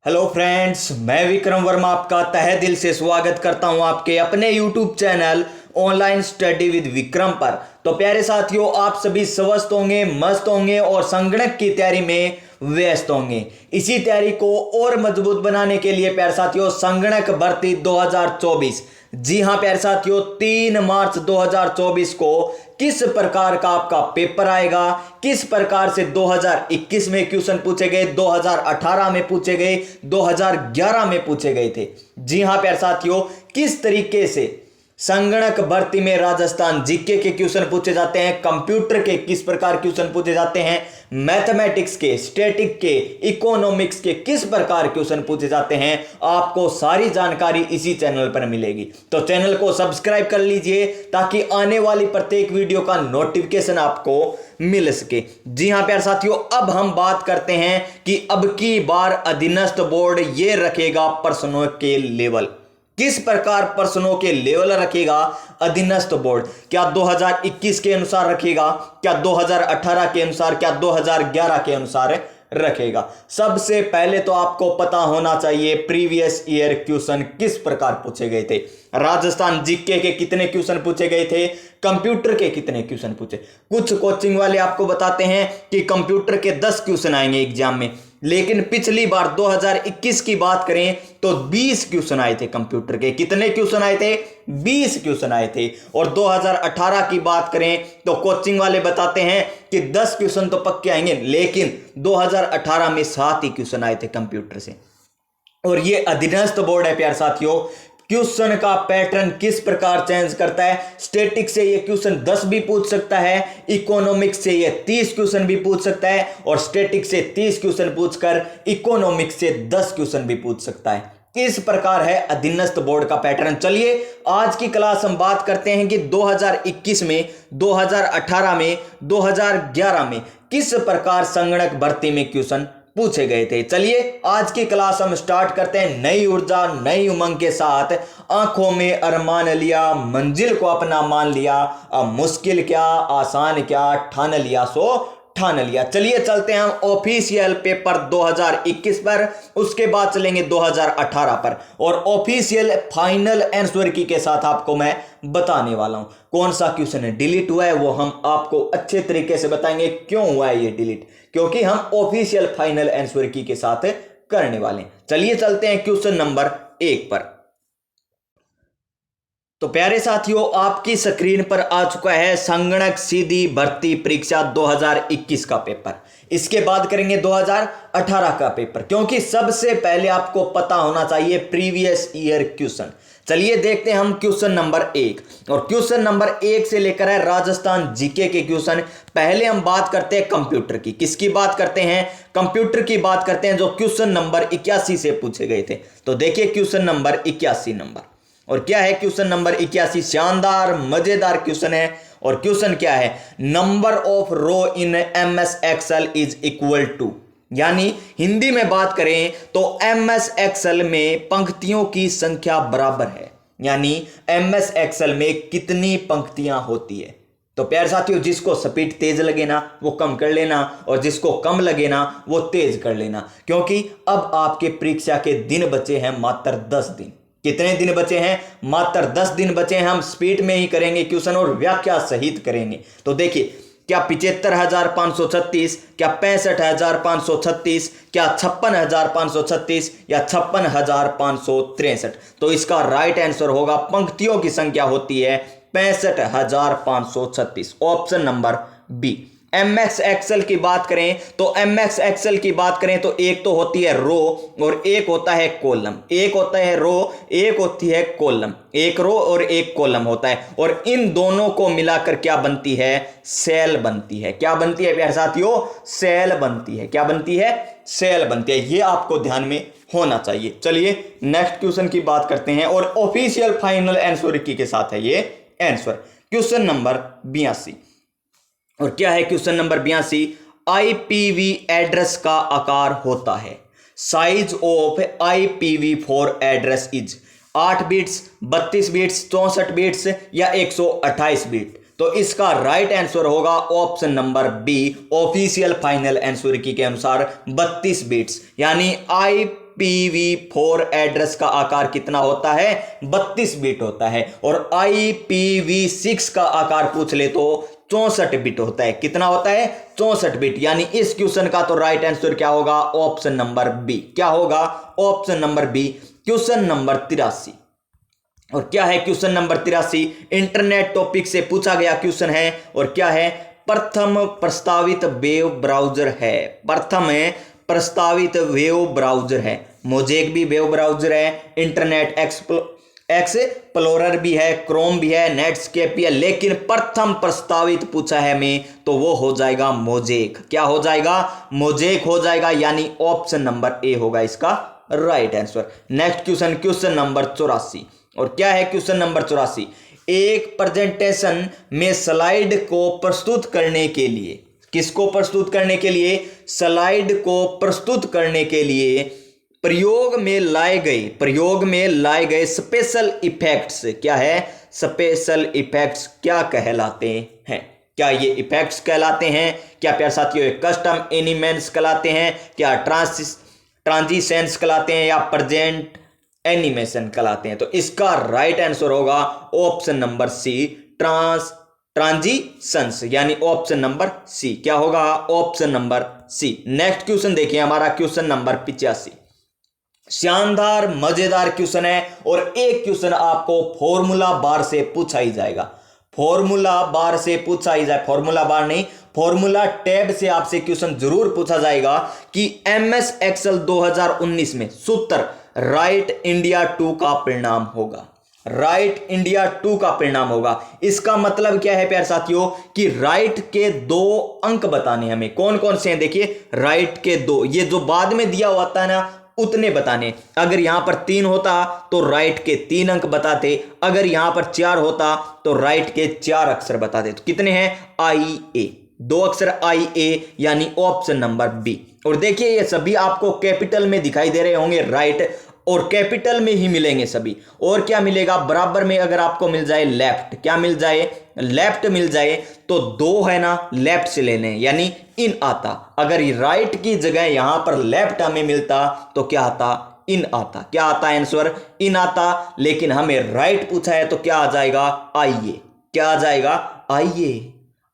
Hello friends, मैं विक्रम वर्मा आपका तहे दिल से स्वागत करता हूं आपके अपने YouTube channel online study with Vikram पर। तो प्यारे साथियों, आप सभी स्वस्थ होंगे, मस्त होंगे और संगणक की तैयारी में व्यस्त होंगे। इसी तैयारी को और मजबूत बनाने के लिए प्यारे साथियों, संगणक भर्ती 2024, जी हां प्यारे साथियों, 3 मार्च 2024 को किस प्रकार का आपका पेपर आएगा, किस प्रकार से 2021 में क्वेश्चन पूछे गए, 2018 में पूछे गए, 2011 में पूछे गए थे। जी हां प्यारे साथियों, किस तरीके से संगणक भर्ती में राजस्थान जीके के क्वेश्चन पूछे जाते हैं, कंप्यूटर के किस प्रकार क्वेश्चन पूछे जाते हैं, मैथमेटिक्स के, स्टैटिक के, इकोनॉमिक्स के किस प्रकार क्वेश्चन पूछे जाते हैं, आपको सारी जानकारी इसी चैनल पर मिलेगी। तो चैनल को सब्सक्राइब कर लीजिए ताकि आने वाली प्रत्येक वीडियो का नोटिफिकेशन आपको मिल सके। जी हां प्यारे साथियों, अब हम बात करते हैं कि अब की बार अधीनस्थ बोर्ड ये रखेगा प्रश्नों के लेवल, किस प्रकार प्रश्नों के लेवल रखेगा अधीनस्थ बोर्ड। क्या 2021 के अनुसार रखेगा, क्या 2018 के अनुसार, क्या 2011 के अनुसार रखेगा। सबसे पहले तो आपको पता होना चाहिए प्रीवियस ईयर क्वेश्चन किस प्रकार पूछे गए थे। राजस्थान जीके के कितने क्वेश्चन पूछे गए थे, कंप्यूटर के कितने क्वेश्चन पूछे। कुछ कोचिंग वाले आपको बताते हैं कि कंप्यूटर के 10 क्वेश्चन आएंगे एग्जाम में, लेकिन पिछली बार 2021 की बात करें तो 20 क्वेश्चन आए थे कंप्यूटर के। कितने क्वेश्चन आए थे? 20 क्वेश्चन आए थे। और 2018 की बात करें तो कोचिंग वाले बताते हैं कि 10 क्वेश्चन तो पक्के आएंगे, लेकिन 2018 में 7 ही क्वेश्चन आए थे कंप्यूटर से। और ये अधीनस्थ बोर्ड है प्यारे साथियों, क्वेश्चन का पैटर्न किस प्रकार चेंज करता है। स्टैटिक से ये क्वेश्चन 10 भी पूछ सकता है, इकोनॉमिक्स से ये 30 क्वेश्चन भी पूछ सकता है, और स्टैटिक से 30 क्वेश्चन पूछकर इकोनॉमिक्स से 10 क्वेश्चन भी पूछ सकता है। इस प्रकार है अधीनस्थ बोर्ड का पैटर्न। चलिए आज की क्लास हम बात करते हैं कि 2021 में, 2018 में, 2011 में किस प्रकार संगणक भर्ती में क्वेश्चन पूछे गए थे। चलिए आज की क्लास हम स्टार्ट करते हैं नई ऊर्जा, नई उमंग के साथ। आंखों में अरमान लिया, मंजिल को अपना मान लिया, अब मुश्किल क्या आसान क्या ठान लिया सो ठान लिया। चलिए चलते हैं हम ऑफिशियल पेपर 2021 पर, उसके बाद चलेंगे 2018 पर, और ऑफिशियल फाइनल आंसर की के साथ आपको मैं बताने वाला हूं कौन सा क्वेश्चन डिलीट हुआ है। वो हम आपको अच्छे तरीके से बताएंगे क्यों हुआ है ये डिलीट, क्योंकि हम ऑफिशियल फाइनल आंसर की के साथ करने वाले हैं। चलिए चलते हैं क्वेश्चन नंबर 1 पर। तो प्यारे साथियों, आपकी स्क्रीन पर आ चुका है संगणक सीधी भर्ती परीक्षा 2021 का पेपर। इसके बाद करेंगे 2018 का पेपर, क्योंकि सबसे पहले आपको पता होना चाहिए प्रीवियस ईयर क्वेश्चन। चलिए देखते हैं हम क्वेश्चन नंबर 1, और क्वेश्चन नंबर 1 से लेकर है राजस्थान जीके के क्वेश्चन। पहले हम बात करते हैं कंप्यूटर की। किसकी बात करते हैं? कंप्यूटर की बात करते हैं, जो क्वेश्चन नंबर 81 से पूछे गए थे। तो देखिए क्वेश्चन नंबर 81 नंबर, और क्या है क्वेश्चन नंबर 81? शानदार मजेदार क्वेश्चन है। और क्वेश्चन क्या है? Number of row in MS Excel is equal to, यानी हिंदी में बात करें तो एमएस एक्सेल में पंक्तियों की संख्या बराबर है, यानी एमएस एक्सेल में कितनी पंक्तियां होती है। तो प्यारे साथियों, जिसको स्पीड तेज लगे ना वो कम कर लेना, और जिसको कम लगे ना वो तेज कर लेना, क्योंकि अब आपके परीक्षा के दिन बचे हैं मात्र 10 दिन। कितने दिन बचे हैं? मात्र 10 दिन बचे हैं। हम स्पीड में ही करेंगे क्वेश्चन और व्याख्या सहित करेंगे। तो देखिए, क्या 75,536, क्या 65,536, क्या 56,536, या 56,563। तो इसका राइट आंसर होगा, पंक्तियों की संख्या होती है 65,536, option number B. MS Excel की बात करें तो एमएस एक्सेल की बात करें तो एक तो होती है रो और एक होता है कॉलम। एक होता है रो, एक होती है कॉलम। एक रो और एक कॉलम होता है, और इन दोनों को मिलाकर क्या बनती है? सेल बनती है। क्या बनती है प्यारे साथियों? सेल बनती है। क्या बनती है? सेल बनती है। ये आपको ध्यान में होना चाहिए। चलिए नेक्स्ट क्वेश्चन की बात करते हैं, और ऑफिशियल फाइनल आंसर की के साथ है ये आंसर। क्वेश्चन नंबर 82, और क्या है क्वेश्चन नंबर 82? आईपीवी एड्रेस का आकार होता है, size of IPv4 address is 8 bits, 32 bits, 64 bits, या 128 बिट। तो इसका राइट आंसर होगा option number B, official final answer की के अनुसार 32 बिट्स, यानी IPv4 एड्रेस का आकार कितना होता है? 32 बिट होता है। और IPv6 का आकार पूछ ले तो 64 बिट होता है। कितना होता है? 64 बिट। यानी इस क्वेश्चन का तो राइट आंसर क्या होगा? Option number B. क्या होगा? Option number B. Question number 83। और क्या है क्वेश्चन नंबर 83? इंटरनेट टॉपिक से पूछा गया क्वेश्चन है। और क्या है? प्रथम प्रस्तावित वेब ब्राउज़र है। प्रथम है प्रस्तावित वेब ब्राउज़र है। मोज़ेक भी वेब ब्राउज़र है, इंटरनेट एक्सप्लोरर भी है, क्रोम भी है, नेटस्केप भी है, लेकिन प्रथम प्रस्तावित पूछा है हमें तो वो हो जाएगा मोज़ेक। क्या हो जाएगा? मोज़ेक हो जाएगा। यानी ऑप्शन नंबर ए होगा इसका right answer. Next question, question number 84। और क्या है क्वेश्चन नंबर 84? एक प्रेजेंटेशन में स्लाइड को प्रस्तुत करने के लिए, किसको प्रस्तुत करने के लिए? स्लाइड को प्रस्तुत करने के लिए प्रयोग में लाए गए स्पेशल इफेक्ट्स क्या है? स्पेशल इफेक्ट्स क्या कहलाते हैं? क्या ये इफेक्ट्स कहलाते हैं? क्या प्यारे साथियों कस्टम एनिमेंट्स कहलाते हैं? क्या ट्रांजिशंस कहलाते हैं? या प्रेजेंट एनिमेशन कहलाते हैं? तो इसका राइट आंसर होगा ऑप्शन नंबर सी, ट्रांजिशंस। यानी ऑप्शन नंबर सी। क्या होगा? Option number C. Next question देखिए हमारा क्वेश्चन नंबर 85। शानदार मजेदार क्वेश्चन है और एक क्वेश्चन आपको फॉर्मूला बार से पूछा ही जाएगा। फॉर्मूला बार से पूछा ही जाए, फॉर्मूला बार नहीं, फॉर्मूला टैब से आपसे क्वेश्चन जरूर पूछा जाएगा कि MS एक्सेल 2019 में सूत्र राइट इंडिया 2 का परिणाम होगा। राइट इंडिया 2 का परिणाम होगा। इसका मतलब क्या है प्यारे साथियों कि राइट के 2 अंक बताने हमें। कौन कौन से हैं? देखिए राइट के 2, ये जो बाद में दिया होता है ना उतने बताने। अगर यहां पर 3 होता तो राइट के 3 अंक बताते, अगर यहां पर 4 होता तो राइट के 4 अक्षर बताते। तो कितने हैं? IA, 2 अक्षर IA, यानी ऑप्शन नंबर बी। और देखिए ये सभी आपको कैपिटल में दिखाई दे रहे होंगे राइट, और कैपिटल में ही मिलेंगे सभी। और क्या मिलेगा बराबर में? अगर आपको मिल जाए लेफ्ट, क्या मिल जाए? लेफ्ट मिल जाए तो 2 है ना, लेफ्ट से लेने, यानी इन आता। अगर राइट की जगह यहां पर लेफ्ट हमें मिलता तो क्या आता? इन आता। क्या आता आंसर? इन आता। लेकिन हमें राइट पूछा है तो क्या आ जाएगा? IA। क्या आ जाएगा? IA।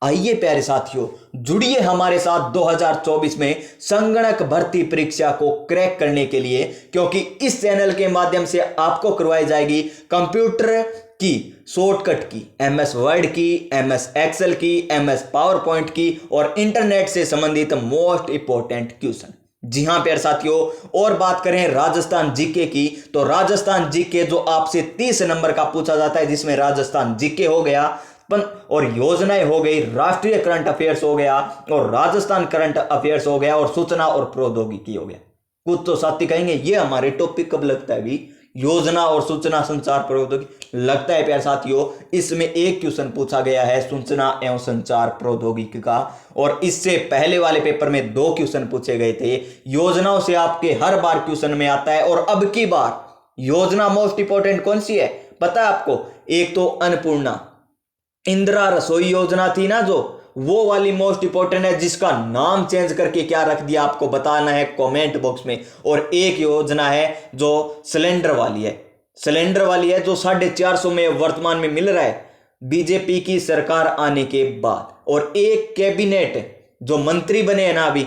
आइए प्यारे साथियों जुड़िए हमारे साथ 2024 में संगणक भर्ती परीक्षा को क्रैक करने के लिए, क्योंकि इस चैनल के माध्यम से आपको करवाई जाएगी कंप्यूटर की शॉर्टकट की, MS वर्ड की, MS एक्सेल की, MS पावर पॉइंट की और इंटरनेट से संबंधित मोस्ट इंपॉर्टेंट क्वेश्चन। जी हां प्यारे साथियों, और बात करें राजस्थान जीके की तो राजस्थान जीके जो आपसे 30 नंबर का पूछा जाता है, जिसमें राजस्थान जीके हो गया और योजनाएं हो गई, राष्ट्रीय करंट अफेयर्स हो गया और राजस्थान करंट अफेयर्स हो गया और सूचना और प्रौद्योगिकी हो गया। कुछ तो साथी कहेंगे ये हमारे टॉपिक कब लगता है भी? योजना और सूचना संचार प्रौद्योगिकी लगता है प्यारे साथियों। इसमें एक क्वेश्चन पूछा गया है सूचना एवं संचार प्रौद्योगिकी का, और इससे पहले वाले पेपर में 2 क्वेश्चन पूछे गए थे। योजनाओं से आपके हर बार क्वेश्चन में आता है, और अब की बार योजना मोस्ट इंपोर्टेंट कौन सी है पता है आपको? एक तो अन्नपूर्णा इंदिरा रसोई योजना थी ना, जो वो वाली मोस्ट इंपोर्टेंट है, जिसका नाम चेंज करके क्या रख दिया आपको बताना है कमेंट बॉक्स में। और एक योजना है जो सिलेंडर वाली है, सिलेंडर वाली है जो 450 में वर्तमान में मिल रहा है बीजेपी की सरकार आने के बाद। और एक कैबिनेट जो मंत्री बने हैं ना अभी,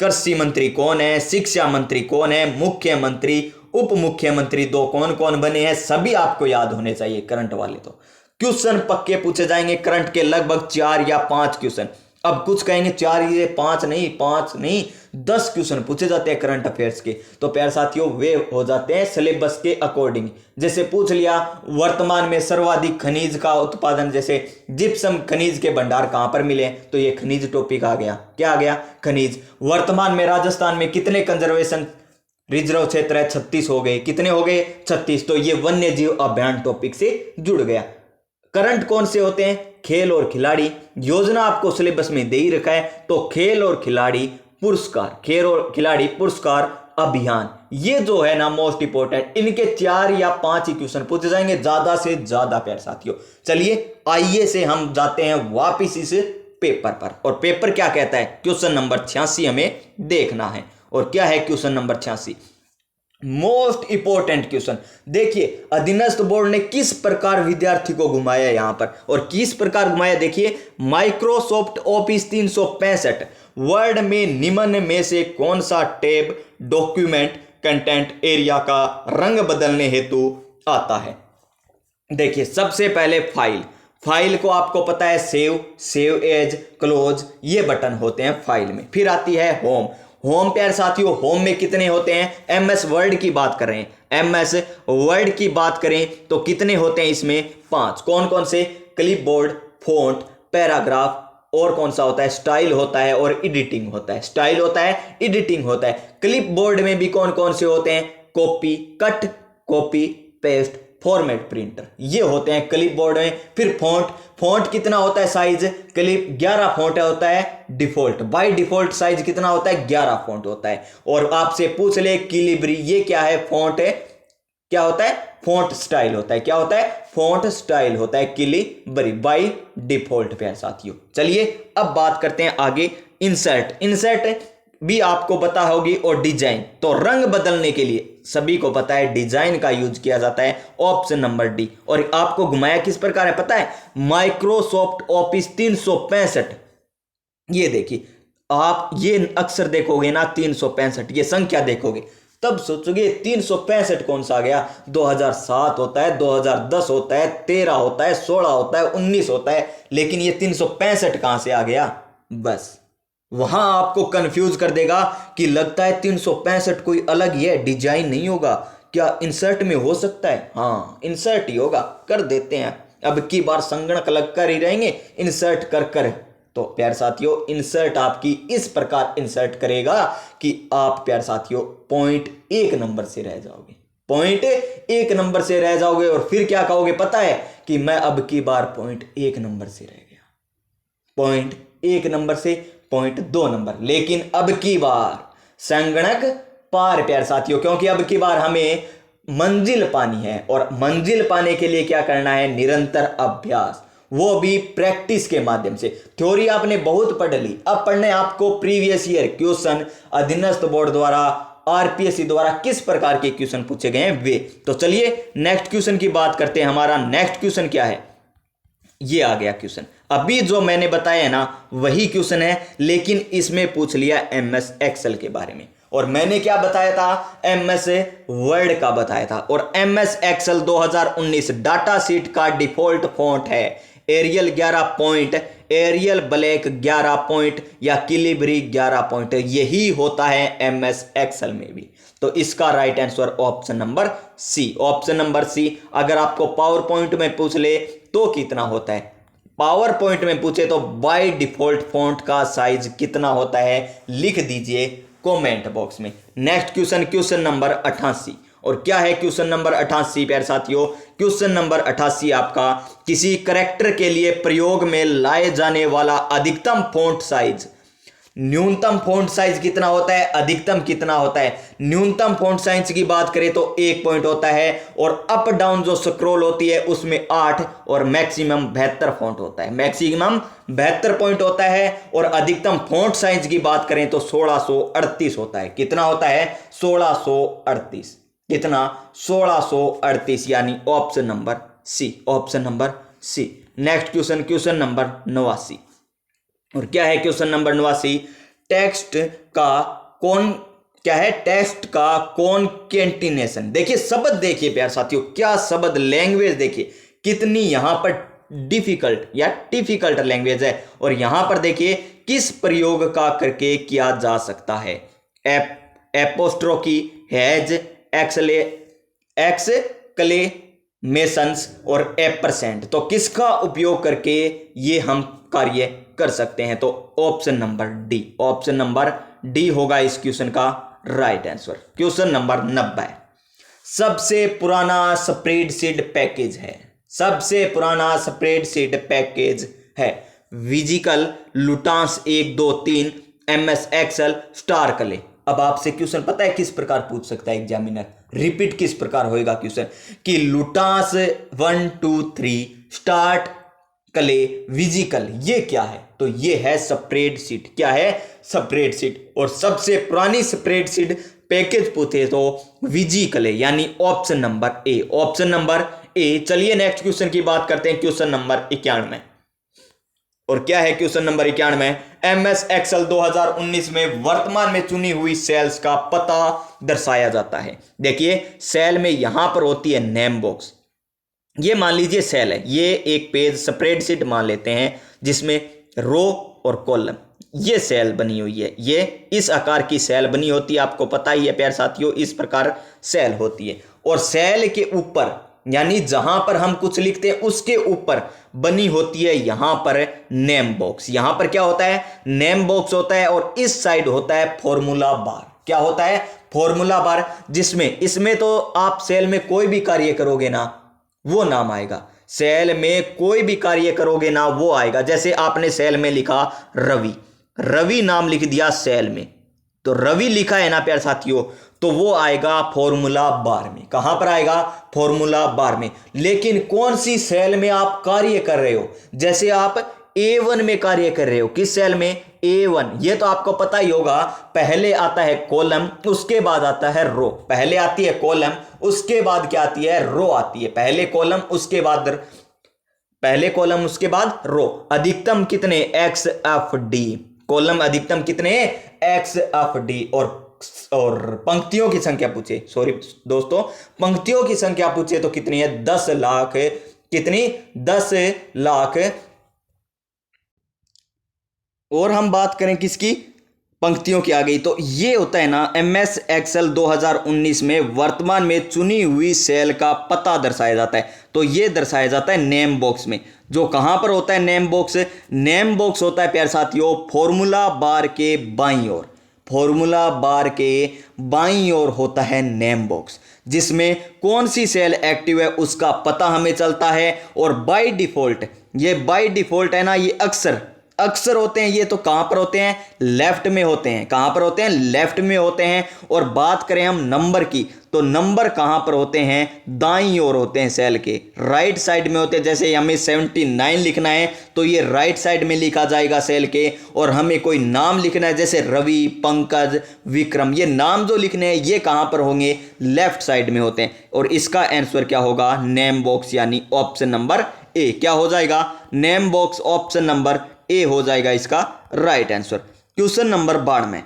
कृषि मंत्री कौन है, शिक्षा मंत्री कौन है, मुख्यमंत्री, उप मुख्यमंत्री 2 कौन कौन बने हैं, सभी आपको याद होने चाहिए करंट वाले। तो क्वेश्चन पक्के पूछे जाएंगे करंट के लगभग 4 या 5 क्वेश्चन। अब कुछ कहेंगे 4 ये 5 नहीं 10 क्वेश्चन पूछे जाते हैं करंट अफेयर्स के। तो प्यारे साथियों वे हो जाते हैं सिलेबस के अकॉर्डिंग। जैसे पूछ लिया वर्तमान में सर्वाधिक खनिज का उत्पादन, जैसे जिप्सम खनिज के भंडार कहां पर मिले, तो ये खनिज टॉपिक आ गया। क्या आ गया? खनिज। वर्तमान में राजस्थान में कितने कंजर्वेशन रिजर्व क्षेत्र है? 36 हो गए। कितने हो गए? 36। तो ये वन्य जीव अभियान टॉपिक से जुड़ गया। करंट कौन से होते हैं? खेल और खिलाड़ी। योजना आपको सिलेबस में दे ही रखा है, तो खेल और खिलाड़ी पुरस्कार, खेल और खिलाड़ी पुरस्कार अभियान, ये जो है ना मोस्ट इंपोर्टेंट, इनके 4 या 5 ही क्वेश्चन पूछे जाएंगे, ज्यादा से ज्यादा प्यारे साथियों। चलिए आइए से हम जाते हैं वापिस इस पेपर पर, और पेपर क्या कहता है? क्वेश्चन नंबर 86 हमें देखना है। और क्या है question number 86? Most important question देखिए, अधीनस्थ बोर्ड ने किस प्रकार विद्यार्थी को घुमाया यहां पर, और किस प्रकार घुमाया देखिए। माइक्रोसॉफ्ट ऑफिस 365 वर्ड में निम्न में से कौन सा टैब डॉक्यूमेंट कंटेंट एरिया का रंग बदलने हेतु आता है। देखिए, सबसे पहले फाइल को आपको पता है सेव एज, क्लोज, ये बटन होते हैं फाइल में। फिर आती है होम प्यारे साथियों, होम में कितने होते हैं, एमएस वर्ड की बात कर रहे हैं, एमएस वर्ड की बात करें तो कितने होते हैं इसमें, 5। कौन कौन से, क्लिपबोर्ड, फोंट, पैराग्राफ, और कौन सा होता है, स्टाइल होता है और एडिटिंग होता है। स्टाइल होता है, एडिटिंग होता है। क्लिपबोर्ड में भी कौन कौन से होते हैं, copy cut, copy paste, format printer, ये होते हैं क्लिपबोर्ड में। फिर फॉन्ट कितना होता है साइज, क्लिप 11 फॉन्ट होता है डिफॉल्ट, बाय डिफॉल्ट साइज कितना होता है, 11 फॉन्ट होता है। और आपसे पूछ ले किलिब्री, ये क्या है, फॉन्ट है, क्या होता है, फॉन्ट स्टाइल होता है। क्या होता है, फॉन्ट स्टाइल होता है किलिब्री बाय डिफॉल्ट प्यारे साथियों। चलिए अब बात करते हैं आगे, इंसर्ट भी आपको पता होगी, और डिजाइन। तो रंग बदलने के लिए सभी को पता है डिजाइन का यूज किया जाता है, ऑप्शन नंबर डी। और आपको घुमाया किस प्रकार है पता है, माइक्रोसॉफ्ट ऑफिस 365। ये देखिए, आप ये अक्सर देखोगे ना 365, ये संख्या देखोगे तब सोचोगे 365 कौन सा आ गया, 2007 होता है, 2010 होता है, 13 होता है, 16 होता है, 19 होता है, लेकिन ये 365 कहां से आ गया। बस वहां आपको कंफ्यूज कर देगा कि लगता है 365 कोई अलग ही है, डिजाइन नहीं होगा क्या, इंसर्ट में हो सकता है, हाँ इंसर्ट ही होगा, कर देते हैं। अब की बार संगणक लग कर ही रहेंगे इंसर्ट कर। तो प्यारे साथियों, इंसर्ट आपकी इस प्रकार इंसर्ट करेगा कि आप प्यारे साथियों पॉइंट 1 नंबर से रह जाओगे, पॉइंट 1 नंबर से रह जाओगे। और फिर क्या कहोगे पता है कि मैं अब की बार पॉइंट 1 नंबर से रह गया, पॉइंट 1 नंबर से पॉइंट 2 नंबर। लेकिन अब की बार संगणक पार प्यारे साथियों, क्योंकि अब की बार हमें मंजिल पानी है, और मंजिल पाने के लिए क्या करना है, निरंतर अभ्यास, वो भी प्रैक्टिस के माध्यम से। थ्योरी आपने बहुत पढ़ ली, अब पढ़ने आपको प्रीवियस ईयर क्वेश्चन अधीनस्थ बोर्ड द्वारा, आरपीएससी द्वारा किस प्रकार के क्वेश्चन पूछे गए हैं वे। तो चलिए नेक्स्ट क्वेश्चन की बात करते हैं। हमारा नेक्स्ट क्वेश्चन क्या है, ये आ गया क्वेश्चन। अभी जो मैंने बताया है ना वही क्वेश्चन है, लेकिन इसमें पूछ लिया एमएस एक्सेल के बारे में। और मैंने क्या बताया था, एमएस वर्ड का बताया था। और एमएस एक्सेल 2019 डाटा शीट का डिफॉल्ट फॉन्ट है Arial 11 point, Arial Black 11 point, या किलिब्री 11 पॉइंट, यही होता है एमएस एक्सेल में भी। तो इसका right answer option number C, option number C. अगर आपको पावर पॉइंट में पूछ ले तो कितना होता है, पावर पॉइंट में पूछे तो बाय डिफॉल्ट फॉन्ट का साइज कितना होता है, लिख दीजिए कमेंट बॉक्स में। Next question, question number 88। और क्या है क्वेश्चन नंबर 88 प्यारे साथियों, क्वेश्चन नंबर 88 आपका, किसी करैक्टर के लिए प्रयोग में लाए जाने वाला अधिकतम फॉन्ट साइज, न्यूनतम फॉन्ट साइज कितना होता है, अधिकतम कितना होता है। न्यूनतम फॉन्ट साइज की बात करें तो 1 पॉइंट होता है, और अप डाउन जो स्क्रॉल होती है उसमें 8, और मैक्सिमम 72 फॉन्ट होता है, मैक्सिमम 72 पॉइंट होता है। और अधिकतम फॉन्ट साइज की बात करें तो 1638 होता है। कितना होता है, 1638, कितना, 1638, यानी option number C, option number C. Next question, question number 89। और क्या है क्वेश्चन नंबर 89, टेक्स्ट का कौन, क्या है, टेक्स्ट का कॉन्केटिनेशन। देखिए शब्द देखिए प्यारे साथियों, क्या शब्द, लैंग्वेज देखिए कितनी यहां पर डिफिकल्ट या टिफिकल्ट लैंग्वेज है। और यहां पर देखिए किस प्रयोग का करके किया जा सकता है, एपोस्ट्रोफी, हैज, एक्सक्लेमेशंस और एपरसेंट। तो किसका उपयोग करके ये हम कार्य कर सकते हैं, तो option number D, option number D होगा इस क्वेश्चन का राइट आंसर। क्वेश्चन नंबर 90, सबसे पुराना स्प्रेडशीट पैकेज है, सबसे पुराना स्प्रेडशीट पैकेज है विजिकल, लुटास 1 2 3, एमएस एक्सेल, स्टार क्ले। अब आपसे क्वेश्चन पता है किस प्रकार पूछ सकता है एग्जामिनर, रिपीट किस प्रकार होएगा क्वेश्चन, कि लुटास 1 2 3, स्टार्ट क्ले, विजिकल, ये क्या है, तो ये है स्प्रेडशीट। क्या है, स्प्रेडशीट। और सबसे पुरानी स्प्रेडशीट पैकेज पूछे तो विजिकले यानी option number A, option number A. चलिए नेक्स्ट क्वेश्चन की बात करते हैं, क्वेश्चन नंबर 91। और क्या है क्वेश्चन नंबर 91? MS एक्सेल 2019 में वर्तमान में चुनी हुई सेल्स का पता दर्शाया जाता है। देखिए सेल में यहां पर होती है नेम बॉक्स, ये मान लीजिए सेल है, ये एक पेज स्प्रेडशीट मान लेते हैं जिसमें रो और कॉलम ये सेल बनी हुई है, ये इस आकार की सेल बनी होती है, आपको पता ही है प्यारे साथियों, इस प्रकार सेल होती है। और सेल के ऊपर यानी जहां पर हम कुछ लिखते हैं उसके ऊपर बनी होती है यहां पर नेम बॉक्स। यहां पर क्या होता है? नेम बॉक्स होता है और इस साइड होता है फॉर्मूला बार। क्या होता है? फॉर्मूला बार, जिसमें इसमें तो आप सेल में कोई भी कार्य करोगे ना वो नाम आएगा, सेल में कोई भी कार्य करोगे ना वो आएगा। जैसे आपने सेल में लिखा रवि, रवि नाम लिख दिया सेल में, तो रवि लिखा है ना प्यारे साथियों, तो वो आएगा फॉर्मूला बार में। कहां पर आएगा? फॉर्मूला बार में। लेकिन कौन सी सेल में आप कार्य कर रहे हो? जैसे आप A1 में कार्य कर रहे हो, किस सेल में? A1। ये तो आपको पता ही होगा, पहले आता है कॉलम उसके बाद आता है रो, पहले आती है कॉलम उसके बाद क्या आती है? रो आती है। पहले कॉलम उसके बाद रो। अधिकतम कितने? XFD। कॉलम अधिकतम कितने? XFD। और पंक्तियों की संख्या पूछे, सॉरी दोस्तों, पंक्तियों की संख्या पूछे तो कितनी है? 10 लाख। कितनी? 10 लाख। और हम बात करें किसकी? पंक्तियों की आ गई, तो ये होता है ना MS एक्सेल 2019 में वर्तमान में चुनी हुई सेल का पता दर्शाया जाता है। तो ये दर्शाया जाता है नेम बॉक्स में। जो कहां पर होता है नेम बॉक्स? नेम बॉक्स होता है प्यारे साथियों फॉर्मूला बार के बाईं ओर, फॉर्मूला बार के बाईं ओर होता है नेम बॉक्स, जिसमें कौन सी सेल एक्टिव है उसका पता हमें चलता है। और बाय डिफॉल्ट, ये बाय डिफॉल्ट है ना, ये अक्सर होते हैं, ये तो कहां पर होते हैं? लेफ्ट में होते हैं। कहां पर होते हैं? लेफ्ट में होते हैं। और बात करें हम नंबर की, तो नंबर कहां पर होते हैं? दाईं ओर होते हैं सेल के, राइट साइड में होते हैं। जैसे हमें 79 लिखना है तो ये राइट साइड में लिखा जाएगा सेल के। और हमें कोई नाम लिखना है जैसे रवि, पंकज, विक्रम, ये नाम जो लिखने हैं ये कहां पर होंगे? लेफ्ट साइड में होते हैं। और इसका आंसर क्या होगा? नेम बॉक्स यानी ऑप्शन नंबर ए। क्या हो जाएगा? Name box option number A हो जाएगा इसका राइट आंसर। Question number 92।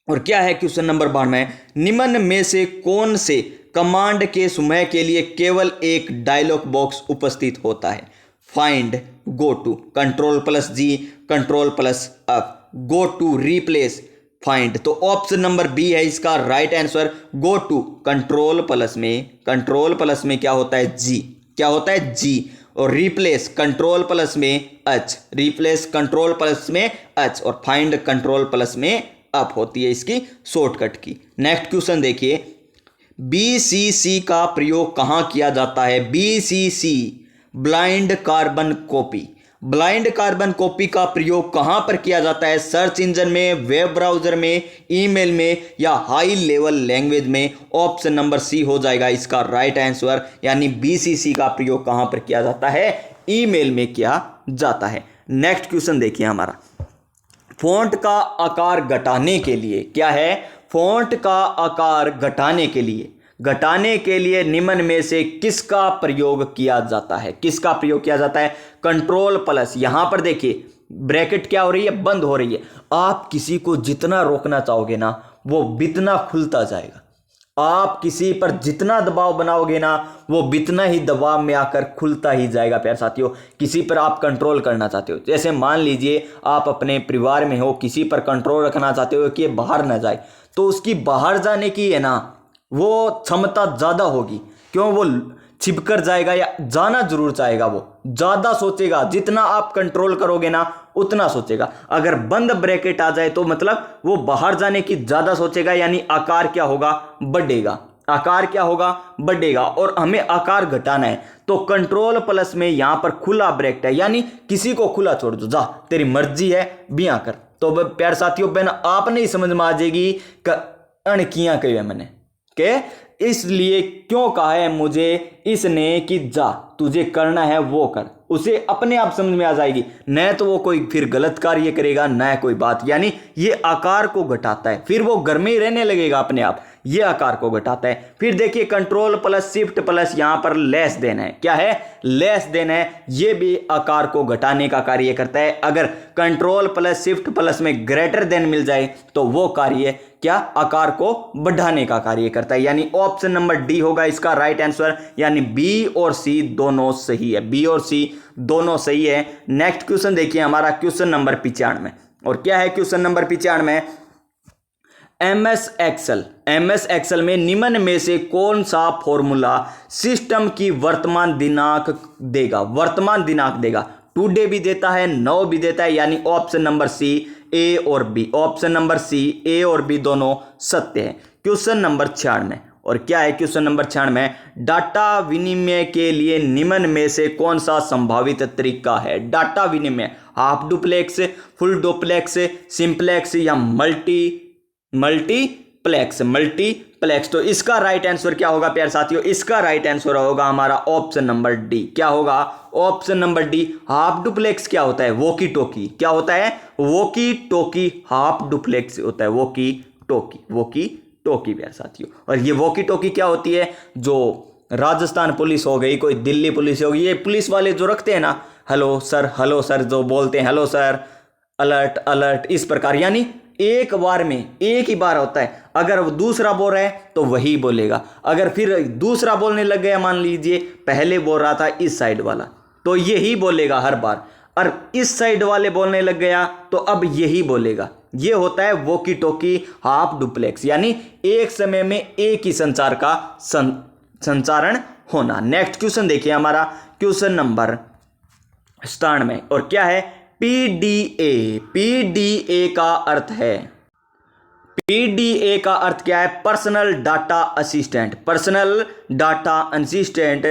और क्या है क्वेश्चन नंबर 92? निम्न में से कौन से कमांड के समूह के लिए केवल एक डायलॉग बॉक्स उपस्थित होता है? Find, go to, Ctrl+G, Ctrl+F, go to, replace, find. तो ऑप्शन नंबर बी है इसका right answer, go to. Control plus में क्या होता है? जी। क्या होता है? जी। और रिप्लेस Ctrl+ में H, रिप्लेस Ctrl+ में H, और फाइंड Ctrl+ में अप होती है इसकी शॉर्टकट की। नेक्स्ट क्वेश्चन देखिए, BCC का प्रयोग कहां किया जाता है? BCC blind carbon copy, blind carbon copy का प्रयोग कहां पर किया जाता है? सर्च इंजन में, वेब ब्राउजर में, ईमेल में, या हाई लेवल लैंग्वेज में? ऑप्शन नंबर सी हो जाएगा इसका राइट आंसर, यानी BCC का प्रयोग कहां पर किया जाता है? ईमेल में किया जाता है। नेक्स्ट क्वेश्चन देखिए हमारा, फॉन्ट का आकार घटाने के लिए, क्या है? फॉन्ट का आकार घटाने के लिए निम्न में से किसका प्रयोग किया जाता है? किसका प्रयोग किया जाता है? Ctrl+। यहां पर देखिए ब्रैकेट क्या हो रही है? बंद हो रही है। आप किसी को जितना रोकना चाहोगे ना वो बितना खुलता जाएगा। आप किसी पर जितना दबाव बनाओगे ना वो बितना ही दबाव में आकर खुलता ही जाएगा। प्यारे साथियों, किसी पर आप कंट्रोल करना चाहते हो, जैसे मान लीजिए आप अपने परिवार में हो, किसी पर कंट्रोल रखना चाहते हो कि बाहर ना जाए, तो उसकी बाहर जाने की है ना वो क्षमता ज़्यादा होगी। क्यों? वो छिपकर जाएगा या जाना जरूर चाहेगा, वो ज़्यादा सोचेगा। जितना आप कंट्रोल करोगे ना उतना सोचेगा। अगर बंद ब्रैकेट आ जाए तो मतलब वो बाहर जाने की ज़्यादा सोचेगा, यानी आकार क्या होगा? बढ़ेगा। आकार क्या होगा? बढ़ेगा। और हमें आकार घटाना है तो Ctrl+ में यहाँ पर खुला ब्रैकेट है, यानी किसी को खुला छोड़ दो, जा तेरी मर्जी है बिया कर। तो प्यारे साथियों बहन आप नहीं समझ में आ जाएगी अण किया कही है मैंने, के इसलिए क्यों कहा है मुझे इसने कि जा तुझे करना है वो कर, उसे अपने आप समझ में आ जाएगी, न तो वो कोई फिर गलत कार्य करेगा न कोई बात। यानी ये आकार को घटाता है, फिर वो घर में ही रहने लगेगा अपने आप, ये आकार को घटाता है। फिर देखिए कंट्रोल प्लस शिफ्ट प्लस यहां पर लेस देना है, क्या है लेस देना है, ये भी आकार को घटाने का कार्य करता है। अगर कंट्रोल प्लस शिफ्ट प्लस में ग्रेटर देन मिल जाए तो वो कार्य क्या आकार को बढ़ाने का कार्य करता है। यानी ऑप्शन नंबर डी होगा इसका राइट आंसर, यानी बी और सी दोनों सही है, बी और सी दोनों सही है। नेक्स्ट क्वेश्चन देखिए हमारा क्वेश्चन नंबर 95, और क्या है क्वेश्चन नंबर 95, एमएस एक्सेल में निम्न में से कौन सा फॉर्मूला सिस्टम की वर्तमान दिनांक देगा, टुडे भी देता है, नाउ भी देता है, यानी ऑप्शन नंबर सी ए और बी, ऑप्शन नंबर सी ए और बी दोनों सत्य है। क्वेश्चन नंबर 96, और क्या है क्वेश्चन नंबर 96, डाटा विनिमय के लिए निम्न में से कौन सा संभावित तरीका है। डाटा विनिमय half duplex, full duplex, simplex या मल्टीप्लेक्स। तो इसका राइट आंसर क्या होगा प्यारे साथियों, इसका राइट आंसर होगा हमारा ऑप्शन नंबर डी। क्या होगा option number D, half duplex क्या होता है, वॉकी टॉकी, क्या होता है वॉकी टॉकी, हाफ डुप्लेक्स होता है वॉकी टॉकी प्यारे साथियों। और ये वॉकी टॉकी क्या होती है, जो राजस्थान पुलिस हो गई, कोई दिल्ली पुलिस हो गई, ये पुलिस वाले जो रखते हैं ना, हेलो सर जो बोलते हैं हेलो सर, अलर्ट अलर्ट, इस प्रकार, यानी एक बार में एक ही बार होता है। अगर वो दूसरा बोल रहा है तो वही बोलेगा, अगर फिर दूसरा बोलने लग गया, मान लीजिए पहले बोल रहा था इस साइड वाला तो यही बोलेगा हर बार, और इस साइड वाले बोलने लग गया तो अब यही बोलेगा। ये होता है वॉकी टॉकी हाफ डुप्लेक्स, यानी एक समय में एक ही संचार का संचारण होना। नेक्स्ट क्वेश्चन देखिए हमारा क्वेश्चन नंबर 97, और क्या है पीडीए का अर्थ है, पीडीए का अर्थ क्या है, personal data assistant, personal data assistant,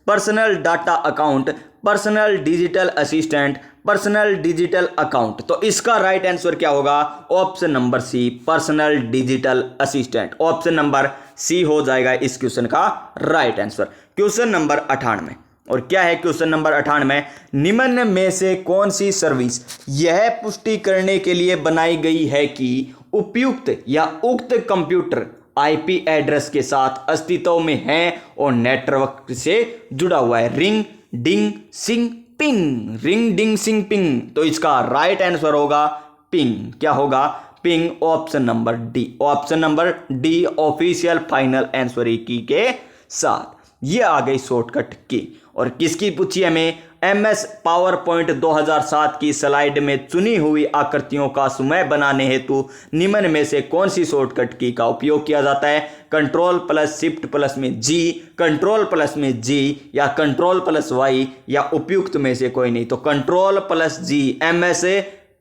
personal data account, personal digital assistant, personal digital account. तो इसका राइट आंसर क्या होगा, option number C personal digital assistant, option number C हो जाएगा इस क्वेश्चन का राइट आंसर। क्वेश्चन नंबर 98, और क्या है क्वेश्चन नंबर 98, निम्न में से कौन सी सर्विस यह पुष्टि करने के लिए बनाई गई है कि उपयुक्त या उक्त कंप्यूटर आईपी एड्रेस के साथ अस्तित्व में है और नेटवर्क से जुड़ा हुआ है। रिंग डिंग सिंग पिंग, रिंग डिंग सिंग पिंग। तो इसका राइट आंसर होगा पिंग, क्या होगा ping, option number D, option number D official final answer की के साथ। ये आ गई शॉर्टकट की। और किसकी पूछी हमें, एमएस पावर पॉइंट 2007 की स्लाइड में चुनी हुई आकृतियों का समय बनाने हेतु निम्न में से कौन सी शॉर्टकट की का उपयोग किया जाता है। कंट्रोल प्लस शिफ्ट प्लस में जी, कंट्रोल प्लस में जी, या कंट्रोल प्लस वाई, या उपयुक्त में से कोई नहीं। तो कंट्रोल प्लस जी एमएस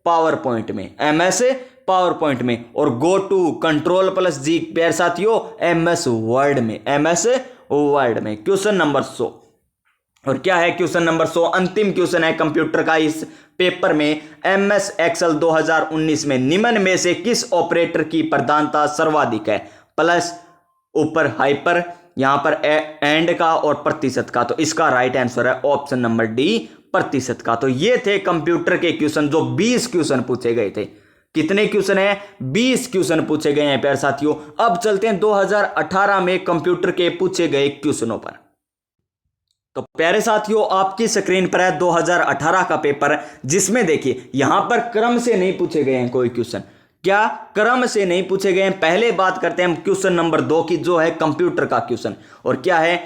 पावर पॉइंट में, एमएस पावर पॉइंट में, और गो टू कंट्रोल प्लस जी प्यारे साथियों एमएस वर्ड में, एमएस वर्ड में। क्वेश्चन नंबर 100, और क्या है क्वेश्चन नंबर 100, अंतिम क्वेश्चन है कंप्यूटर का इस पेपर में। एमएस एक्सेल 2019 में निम्न में से किस ऑपरेटर की प्रधानता सर्वाधिक है, प्लस ऊपर हाइपर, यहां पर एंड का और प्रतिशत का। तो इसका राइट आंसर है ऑप्शन नंबर डी प्रतिशत का। तो ये थे कंप्यूटर के क्वेश्चन जो 20 क्वेश्चन पूछे गए थे। कितने क्वेश्चन हैं, 20 क्वेश्चन पूछे गए हैं प्यारे साथियों। अब चलते हैं 2018 में कंप्यूटर के पूछे गए क्वेश्चनों पर। तो प्यारे साथियों आपकी स्क्रीन पर है 2018 का पेपर, जिसमें देखिए यहां पर क्रम से नहीं पूछे गए हैं कोई क्वेश्चन, क्या क्रम से नहीं पूछे गए हैं। पहले बात करते हैं हम क्वेश्चन नंबर 2 की, जो है कंप्यूटर का क्वेश्चन, और क्या है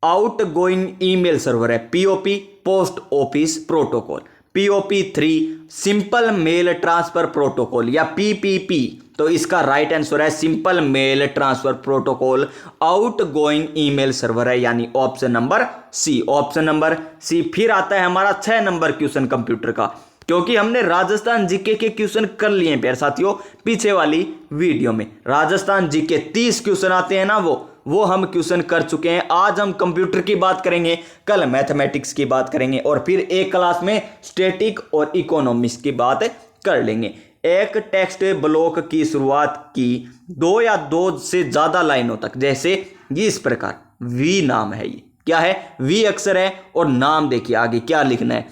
आउट गोइंग ईमेल सर्वर है, POP post office protocol, POP3 simple mail transfer protocol, या PPP। तो इसका राइट आंसर है simple mail transfer protocol outgoing email server है, यानी option number C, option number C. फिर आता है हमारा 6 नंबर क्वेश्चन कंप्यूटर का, क्योंकि हमने राजस्थान जीके के क्वेश्चन कर लिए हैं प्यारे साथियों पीछे वाली वीडियो में। राजस्थान जीके 30 क्वेश्चन आते हैं ना, वो हम क्वेश्चन कर चुके हैं। आज हम कंप्यूटर की बात करेंगे, कल मैथमेटिक्स की बात करेंगे, और फिर एक क्लास में स्टैटिक और इकोनॉमिक्स की बात कर लेंगे। एक टेक्स्ट ब्लॉक की शुरुआत की 2 या 2 से ज्यादा लाइनों तक, जैसे ये इस प्रकार वी नाम है, ये क्या है, वी अक्षर है और नाम देखिए आगे क्या लिखना है।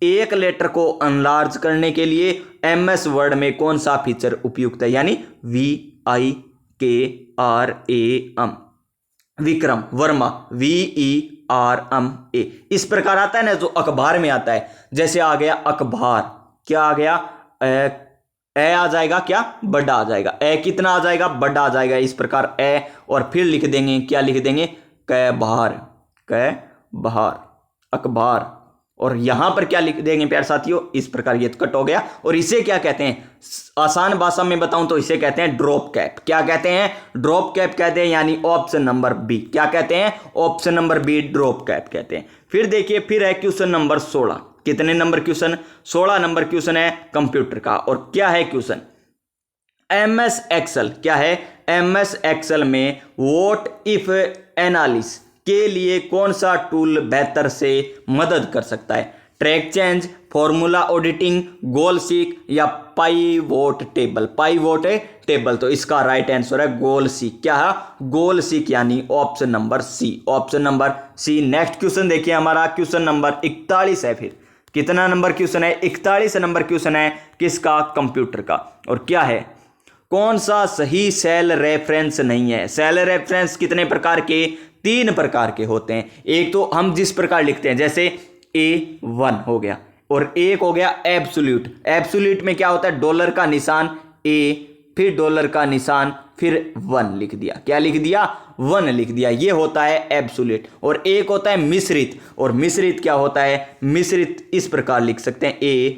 एक लेटर को अनलार्ज करने के लिए एमएस वर्ड में कौन सा फीचर उपयुक्त है, यानी VIKRAM, विक्रम वर्मा VERMA, इस प्रकार आता है ना जो अखबार में आता है। जैसे आ गया अखबार, क्या आ गया, ए आ जाएगा, क्या बड़ा आ जाएगा, ए कितना आ जाएगा, बड़ा आ जाएगा, इस प्रकार ए, और फिर लिख देंगे, क्या लिख देंगे, कै बहार अखबार, और यहां पर क्या लिख देंगे प्यारे साथियों, इस प्रकार ये कट हो गया। और इसे क्या कहते हैं, आसान भाषा में बताऊं तो इसे कहते हैं ड्रॉप कैप। क्या कहते हैं, ड्रॉप कैप कहते हैं, यानी ऑप्शन नंबर बी, क्या कहते हैं, option number B, drop cap कहते हैं। फिर देखिए, फिर है क्वेश्चन नंबर 16, कितने नंबर क्वेश्चन, 16 नंबर क्वेश्चन है कंप्यूटर का। और क्या है क्वेश्चन, MS एक्सेल, क्या है, MS एक्सेल में व्हाट इफ एनालिसिस के लिए कौन सा टूल बेहतर से मदद कर सकता है, track change, formula auditing, goal seek या पाइवोट टेबल। तो इसका राइट आंसर है गोल सीक, क्या है, गोल सीक, यानी option number C, option number C. Next question देखिए, हमारा क्वेश्चन नंबर 41 है। फिर कितना नंबर क्वेश्चन है, 41 नंबर क्वेश्चन है, किसका, कंप्यूटर का। और क्या है, कौन सा सही सेल रेफरेंस नहीं है। सेल रेफरेंस कितने प्रकार के, 3 प्रकार के होते हैं। एक तो हम जिस प्रकार लिखते हैं, जैसे A1 हो गया, और एक हो गया एब्सोल्यूट। एब्सोल्यूट में क्या होता है, डॉलर का निशान A, फिर डॉलर का निशान, फिर 1 लिख दिया, क्या लिख दिया, 1 लिख दिया, ये होता है एब्सोल्यूट। और एक होता है मिश्रित, और मिश्रित क्या होता है, मिश्रित इस प्रकार लिख सकते हैं A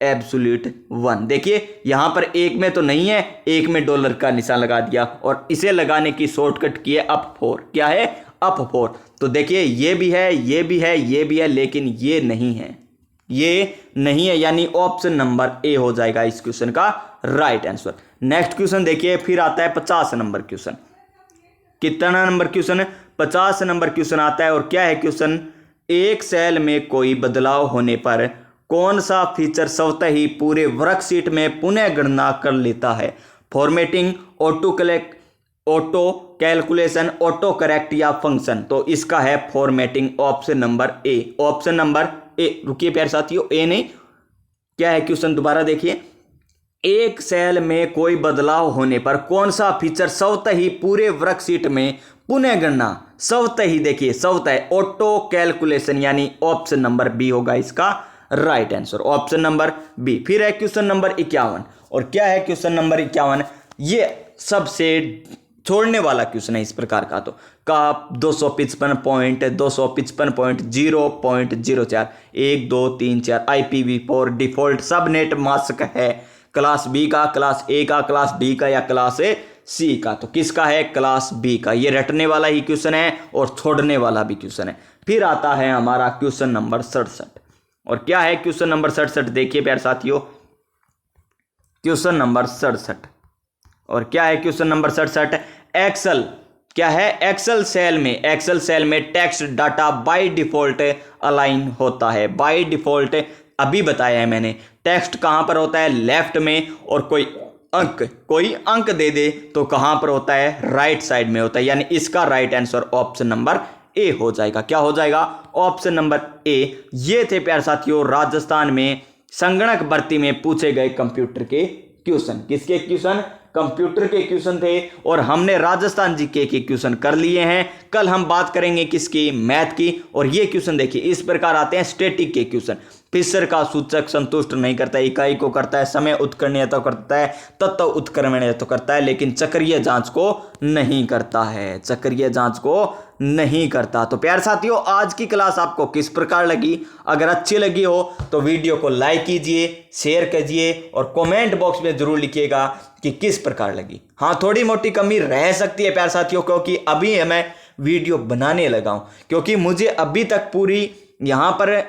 एब्सोल्यूट 1। देखिए यहां पर एक में तो नहीं है, एक में डॉलर का निशान लगा दिया, और इसे लगाने की शॉर्टकट की है अप 4, क्या है, अप 4। तो देखिए ये भी है, ये भी है, ये भी है, लेकिन ये नहीं है, ये नहीं है, यानी ऑप्शन नंबर ए हो जाएगा इस क्वेश्चन का राइट आंसर। नेक्स्ट क्वेश्चन देखिए, फिर आता है 50 नंबर क्वेश्चन। कितना नंबर क्वेश्चन, 50 नंबर क्वेश्चन आता है। और क्या है क्वेश्चन, एक सेल में कोई बदलाव होने पर कौन सा फीचर स्वतः ही पूरे वर्कशीट में पुनः गणना कर लेता है, formatting, auto calculation, auto correct या फंक्शन। तो इसका है formatting, option number A, option number A. रुकिए प्यारे साथियों, ए नहीं, क्या है क्वेश्चन, दोबारा देखिए, एक सेल में कोई बदलाव होने पर कौन सा फीचर स्वतः ही पूरे वर्कशीट में पुनः गणना, स्वतः ही, देखिए स्वतः, ऑटो कैलकुलेशन, यानी ऑप्शन नंबर बी होगा इसका right answer, option number B. फिर है क्वेश्चन नंबर 51। और क्या है क्वेश्चन नंबर 51, ये सबसे छोड़ने वाला क्वेश्चन है इस प्रकार का। तो का 255 point, 255 point 0.04, 1 2 3 4 IPv4 default subnet mask है, क्लास बी का, क्लास ए का, क्लास डी का या क्लास सी का। तो किसका है, क्लास बी का। ये रटने वाला ही क्वेश्चन है और छोड़ने वाला भी क्वेश्चन है। फिर आता है हमारा क्वेश्चन नंबर 67। और क्या है क्वेश्चन नंबर 67, देखिए प्यारे साथियों, क्वेश्चन नंबर 67। और क्या है क्वेश्चन नंबर 67, एक्सेल, क्या है, एक्सेल सेल में text data by default align होता है। बाय डिफॉल्ट अभी बताया है मैंने, टेक्स्ट कहां पर होता है, लेफ्ट में, और कोई अंक दे दे तो कहां पर होता है, राइट साइड में होता है, यानी इसका right answer option number A हो जाएगा। क्या हो जाएगा, ऑप्शन नंबर ए। ये थे प्यारे साथियों राजस्थान में संगणक भर्ती में पूछे गए कंप्यूटर के क्वेश्चन। किसके क्वेश्चन, कंप्यूटर के क्वेश्चन थे, और हमने राजस्थान जीके के क्वेश्चन कर लिए हैं। कल हम बात करेंगे किसकी, मैथ की। और ये क्वेश्चन देखिए इस प्रकार आते हैं, स्टैटिक के क्वेश्चन। फिशर का सूचक संतुष्ट नहीं करता, इकाई को करता है, समय उत्कर्णीय तो करता है, तत्व उत्क्रमणीय तो करता है, लेकिन चक्रीय जांच को नहीं करता है, चक्रीय जांच को नहीं करता। तो प्यारे साथियों आज की क्लास आपको किस प्रकार लगी, अगर अच्छी लगी हो तो वीडियो को लाइक कीजिए, शेयर कीजिए, और कमेंट बॉक्स में जरूर लिखिएगा कि किस प्रकार लगी। हाँ, थोड़ी मोटी कमी रह सकती है प्यारे साथियों, क्योंकि अभी मैं वीडियो बनाने लगा हूं, क्योंकि मुझे अभी तक पूरी यहाँ पर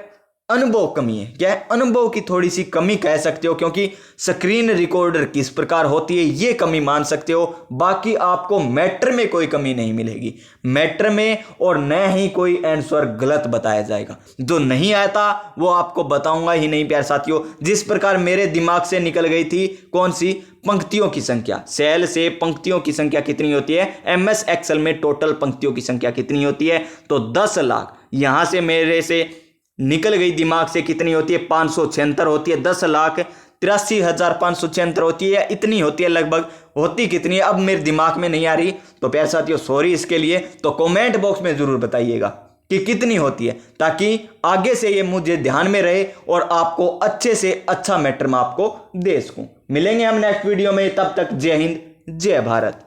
अनुभव कमी है। क्या है? अनुभव की थोड़ी सी कमी कह सकते हो, क्योंकि स्क्रीन रिकॉर्डर किस प्रकार होती है ये कमी मान सकते हो। बाकी आपको मैटर में कोई कमी नहीं मिलेगी, मैटर में, और न ही कोई आंसर गलत बताया जाएगा। जो नहीं आता वो आपको बताऊंगा ही नहीं प्यारे साथियों। जिस प्रकार मेरे दिमाग से निकल गई थी कौन सी, पंक्तियों की संख्या, सेल से पंक्तियों की संख्या कितनी होती है, MS एक्सेल में टोटल पंक्तियों की संख्या कितनी होती है, तो 10 लाख यहां से मेरे से निकल गई दिमाग से कितनी होती है, 576 होती है। 10,83,576 होती है, या इतनी होती है लगभग, होती कितनी है अब मेरे दिमाग में नहीं आ रही। तो प्यारे साथियों सॉरी इसके लिए। तो कमेंट बॉक्स में जरूर बताइएगा कि कितनी होती है, ताकि आगे से ये मुझे ध्यान में रहे और आपको अच्छे से अच्छा मैटर मैं आपको दे सकूं। मिलेंगे हम नेक्स्ट वीडियो में, तब तक जय हिंद जय भारत।